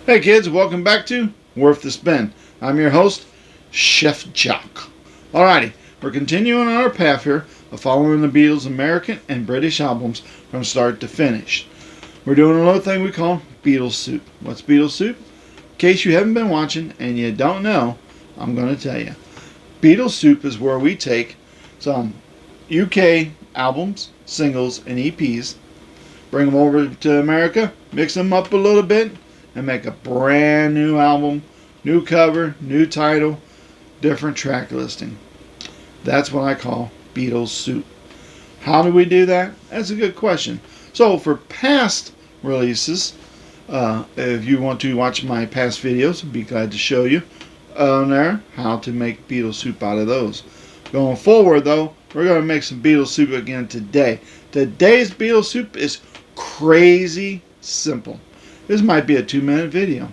Hey kids, welcome back to Worth the Spin. I'm your host, Chef Jock. Alrighty, we're continuing on our path here of following the Beatles' American and British albums from start to finish. We're doing a little thing we call Beatles Soup. What's Beatles Soup? In case you haven't been watching and you don't know, I'm going to tell you. Beatles Soup is where we take some UK albums, singles, and EPs, bring them over to America, mix them up a little bit, and make a brand new album, new cover, new title, different track listing. That's what I call Beatles Soup. How do we do that? That's a good question. So for past releases, if you want to watch my past videos, I'd be glad to show you on there how to make Beatles Soup out of those. Going forward though, we're going to make some Beatles Soup again today. Today's Beatles Soup is crazy simple. This might be a 2-minute video.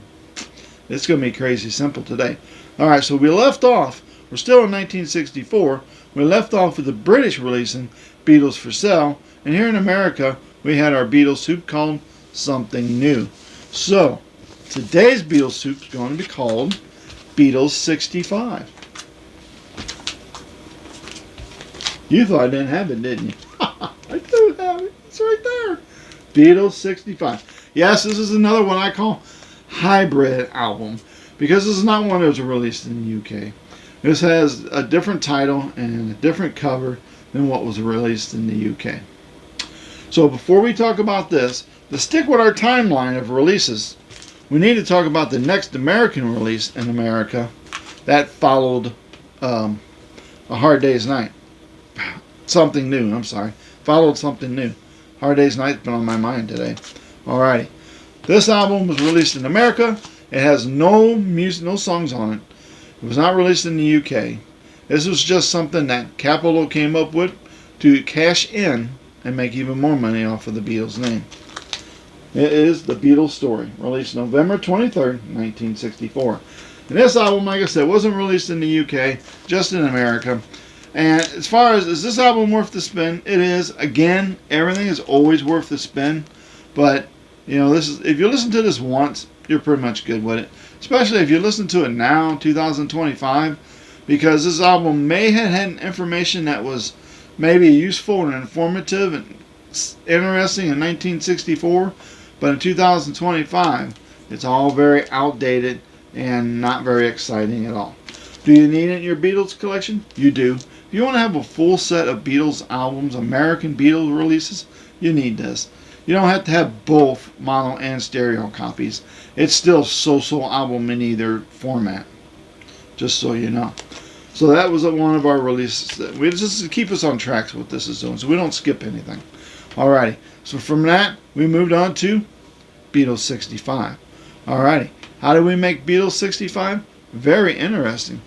It's going to be crazy simple today. Alright, so we left off, we're still in 1964, we left off with the British releasing Beatles for Sale, and here in America we had our Beatles Soup called Something New. So, today's Beatles Soup is going to be called Beatles 65. You thought I didn't have it, didn't you? I do have it. It's right there. Beatles 65. Yes, this is another one I call hybrid album because this is not one that was released in the UK. This has a different title and a different cover than what was released in the UK. So before we talk about this, to stick with our timeline of releases, we need to talk about the next American release in America that followed A Hard Day's Night. Something New, I'm sorry. Followed Something New. Hard Day's Night's been on my mind today. Alrighty. This album was released in America. It has no music, no songs on it. It was not released in the UK. This was just something that Capitol came up with to cash in and make even more money off of the Beatles' name. It is The Beatles Story, released November 23rd, 1964. And this album, like I said, wasn't released in the UK, just in America. And as far as, is this album worth the spin? It is. Again, everything is always worth the spin. But, you know, this is, if you listen to this once, you're pretty much good with it. Especially if you listen to it now, 2025. Because this album may have had information that was maybe useful and informative and interesting in 1964. But in 2025, it's all very outdated and not very exciting at all. Do you need it in your Beatles collection? You do. If you want to have a full set of Beatles albums, American Beatles releases, you need this. You don't have to have both mono and stereo copies. It's still so-so album in either format. Just so you know. So that was one of our releases. We just to keep us on track with this is doing, so we don't skip anything. Alrighty. So from that, we moved on to Beatles 65. Alrighty. How do we make Beatles 65? Very interesting.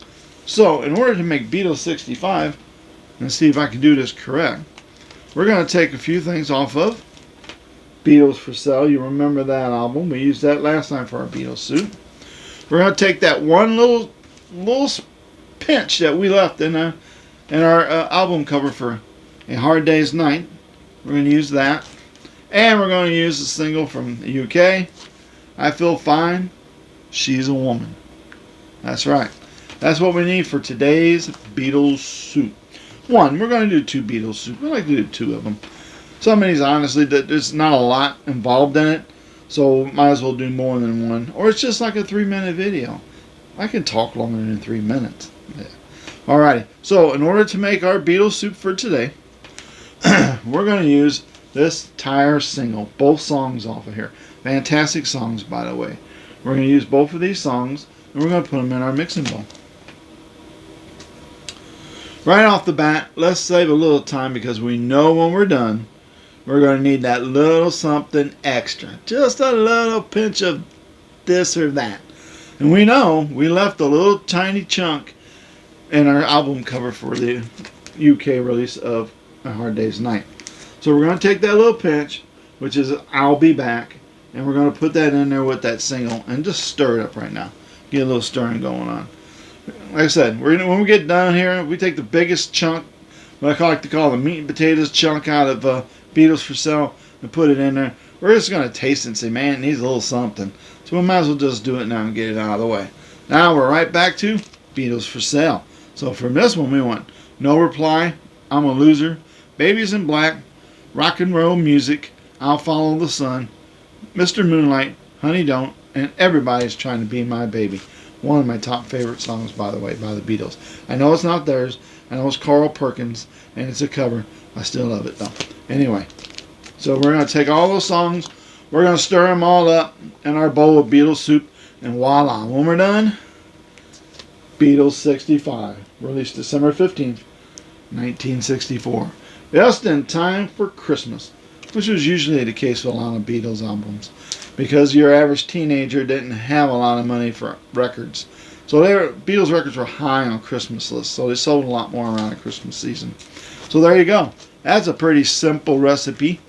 So, in order to make Beatles 65, let's see if I can do this correct, we're going to take a few things off of Beatles for Sale. You remember that album. We used that last time for our Beatles Soup. We're going to take that one little pinch that we left in our album cover for A Hard Day's Night. We're going to use that. And we're going to use a single from the UK, I Feel Fine, She's a Woman. That's right. That's what we need for today's Beatles Soup. One, we're going to do 2 Beatles Soup. We like to do 2 of them. Some of these, honestly, there's not a lot involved in it, so might as well do more than one. Or it's just like a 3-minute video. I can talk longer than 3 minutes. Yeah. Alrighty, so in order to make our Beatles Soup for today, we're going to use this entire single, both songs off of here. Fantastic songs, by the way. We're going to use both of these songs, and we're going to put them in our mixing bowl. Right off the bat, let's save a little time because we know when we're done, we're going to need that little something extra. Just a little pinch of this or that. And we know we left a little tiny chunk in our album cover for the UK release of A Hard Day's Night. So we're going to take that little pinch, which is I'll Be Back, and we're going to put that in there with that single and just stir it up right now. Get a little stirring going on. Like I said, when we get done here, we take the biggest chunk, what I like to call the meat and potatoes chunk out of Beatles for Sale, and put it in there. we're just going to taste it and say, man, it needs a little something. So we might as well just do it now and get it out of the way. Now we're right back to Beatles for Sale. So from this one we want No Reply, I'm a Loser, Babies in Black, Rock and Roll Music, I'll Follow the Sun, Mr. Moonlight, Honey Don't, and Everybody's Trying to Be My Baby. One of my top favorite songs, by the way, by the Beatles. I know it's not theirs. I know it's Carl Perkins, and it's a cover. I still love it, though. Anyway, so we're going to take all those songs, we're going to stir them all up in our bowl of Beatles soup, and voila. When we're done, Beatles 65, released December 15th, 1964. Just in time for Christmas, which was usually the case with a lot of Beatles albums, because your average teenager didn't have a lot of money for records. So Beatles records were high on Christmas lists, so they sold a lot more around the Christmas season. So there you go. That's a pretty simple recipe,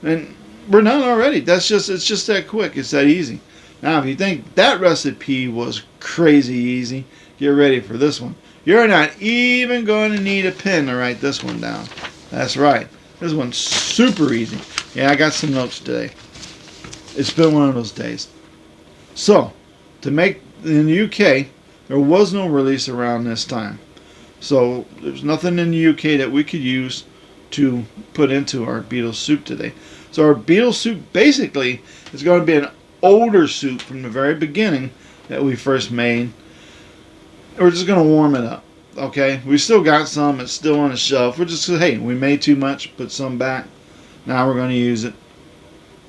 and we're done already. It's just that quick. It's that easy. Now, if you think that recipe was crazy easy, get ready for this one. You're not even going to need a pen to write this one down. That's right. This one's super easy. Yeah, I got some notes today. It's been one of those days. So, to make in the UK, there was no release around this time. So, there's nothing in the UK that we could use to put into our Beatles soup today. So, our Beatles soup basically is going to be an older soup from the very beginning that we first made. We're just going to warm it up. Okay? We still got some. It's still on the shelf. We're just saying, hey, we made too much. Put some back. Now we're going to use it.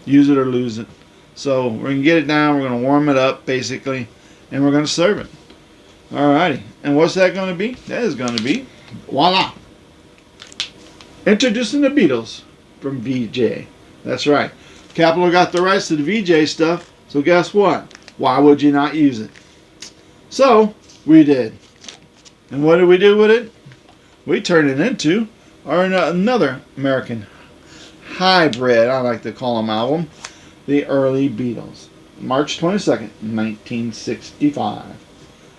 Use it or lose it. So we're going to get it down, we're going to warm it up basically, and we're going to serve it. Alrighty, and what's that going to be? That is going to be, voila! Introducing the Beatles from VJ. That's right. Capitol got the rights to the VJ stuff, so guess what? Why would you not use it? So, we did. And what did we do with it? We turned it into another American hybrid, I like to call them, album, The Early Beatles, March 22nd, 1965.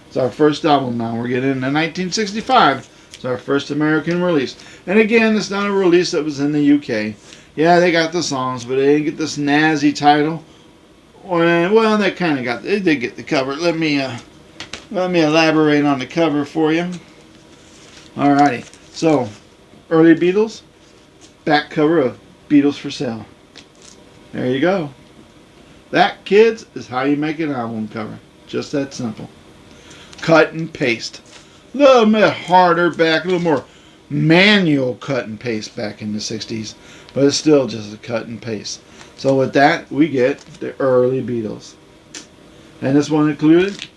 It's our first album now. We're getting into 1965. It's our first American release. And again, it's not a release that was in the UK. Yeah, they got the songs, but they didn't get this snazzy title. Well, they kind of they did get the cover. Let me elaborate on the cover for you. Alrighty. So, Early Beatles, back cover of Beatles for Sale. There you go. That, kids, is how you make an album cover. Just that simple. Cut and paste. A little bit harder back, a little more manual cut and paste back in the 60s. But it's still just a cut and paste. So with that, we get the Early Beatles. And this one included,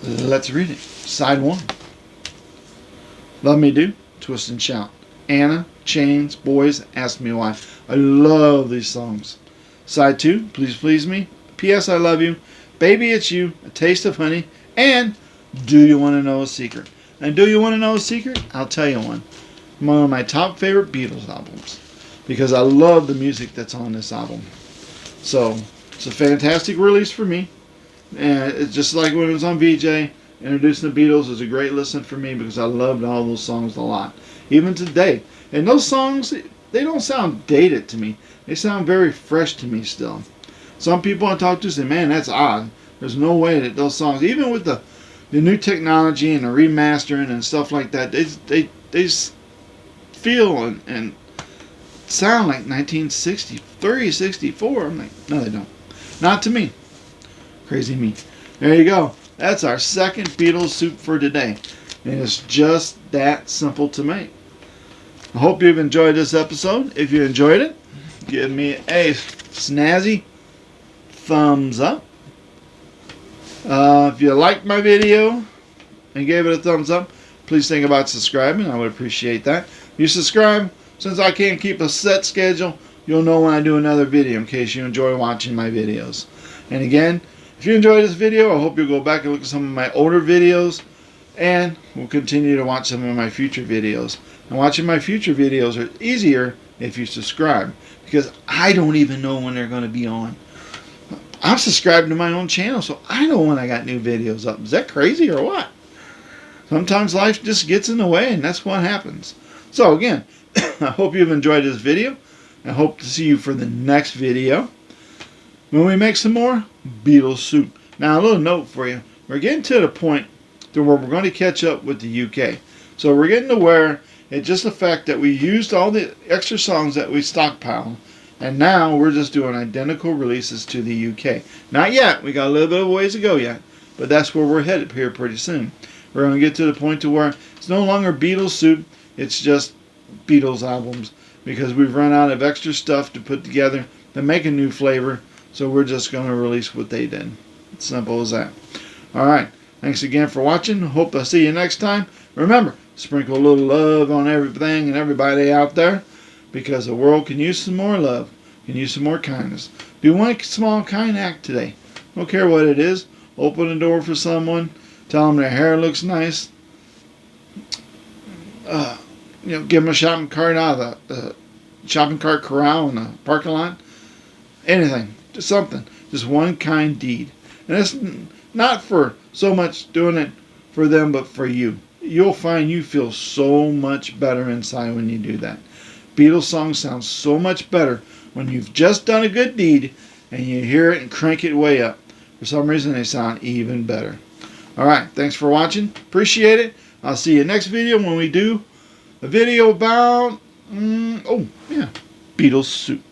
let's read it. Side 1. Love Me Do, Twist and Shout. Anna, Chains, Boys, Ask Me Why. I love these songs. Side 2, Please Please Me, P.S. I Love You, Baby It's You, A Taste of Honey, and Do You Want to Know a Secret? And Do You Want to Know a Secret? I'll tell you one. One of my top favorite Beatles albums, because I love the music that's on this album. So, it's a fantastic release for me. And it's just like when it was on VJ, introducing the Beatles is a great listen for me because I loved all those songs a lot. Even today. And those songs, they don't sound dated to me. They sound very fresh to me still. Some people I talk to say, man, that's odd. There's no way that those songs, even with the new technology and the remastering and stuff like that, they feel and sound like 1963, 64. I'm like, no, they don't. Not to me. Crazy me. There you go. That's our second Beatles soup for today. And it's just that simple to make. I hope you've enjoyed this episode. If you enjoyed it, give me a snazzy thumbs up. If you liked my video and gave it a thumbs up, please think about subscribing. I would appreciate that. If you subscribe, since I can't keep a set schedule, you'll know when I do another video in case you enjoy watching my videos. And again, if you enjoyed this video, I hope you'll go back and look at some of my older videos, and we'll continue to watch some of my future videos. And watching my future videos are easier if you subscribe, because I don't even know when they're going to be on. I'm subscribed to my own channel, so I know when I got new videos up. Is that crazy or what? Sometimes life just gets in the way, and that's what happens. So again, I hope you've enjoyed this video, I hope to see you for the next video when we make some more Beatles soup. Now, a little note for you. We're getting to the point to where we're going to catch up with the UK. So we're getting to where it's just the fact that we used all the extra songs that we stockpiled, and now we're just doing identical releases to the UK. Not yet. We got a little bit of ways to go yet, but that's where we're headed here pretty soon. We're going to get to the point to where it's no longer Beatles soup. It's just Beatles albums, because we've run out of extra stuff to put together to make a new flavor. So we're just going to release what they did. It's simple as that. Alright, thanks again for watching. Hope I'll see you next time. Remember, sprinkle a little love on everything and everybody out there, because the world can use some more love, can use some more kindness. Do one small kind act today. Don't care what it is. Open a door for someone. Tell them their hair looks nice. Give them a shopping cart out of the shopping cart corral in the parking lot. Anything. Just something. Just one kind deed. And it's not for so much doing it for them, but for you. You'll find you feel so much better inside when you do that. Beatles songs sound so much better when you've just done a good deed and you hear it and crank it way up. For some reason, they sound even better. Alright, thanks for watching. Appreciate it. I'll see you next video when we do a video about, Beatles soup.